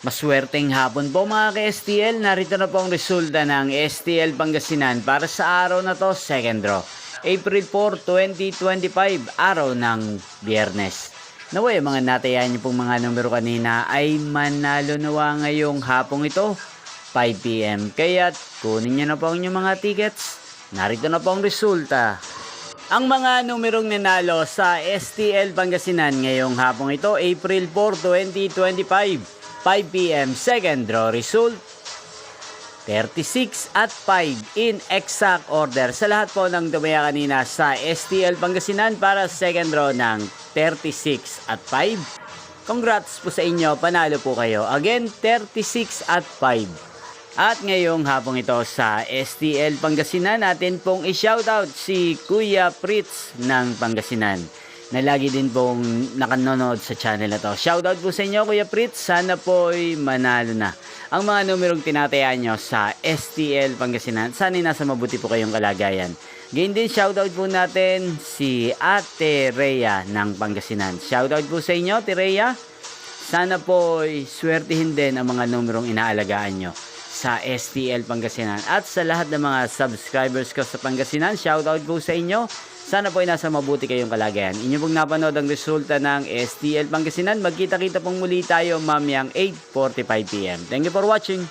Maswerteng hapon po mga ka-STL. Narito na po ang resulta ng STL Pangasinan para sa araw na to, second draw. April 4, 2025, araw ng Biyernes. Naway, mga natayan niyo pong mga numero kanina ay manalo nawa ngayong hapong ito, 5 PM. Kaya't kunin niyo na po ang inyong mga tickets. Narito na po ang resulta. Ang mga numerong nanalo sa STL Pangasinan ngayong hapong ito, April 4, 2025. 5 PM, second draw result, 36 at 5 in exact order. Sa lahat po ng dumaya kanina sa STL Pangasinan para second draw ng 36 at 5. Congrats po sa inyo, panalo po kayo. Again, 36 at 5. At ngayong hapong ito sa STL Pangasinan, natin pong i-shoutout si Kuya Fritz ng Pangasinan, na lagi din pong nakanonood sa channel na to. Shoutout po sa inyo, Kuya Fritz. Sana po'y manalo na ang mga numerong tinatayaan nyo sa STL Pangasinan. Sana'y nasa mabuti po kayong kalagayan. Ganyan din, shoutout po natin si Ate Rhea ng Pangasinan. Shoutout po sa inyo, Ate Rhea. Sana po'y swertihin din ang mga numerong inaalagaan nyo sa STL Pangasinan. At sa lahat ng mga subscribers ko sa Pangasinan, shoutout po sa inyo. Sana po ay nasa mabuti kayong kalagayan. Inyo pong napanood ang resulta ng STL Pangasinan. Magkita-kita pong muli tayo mamayang 8:45 PM. Thank you for watching.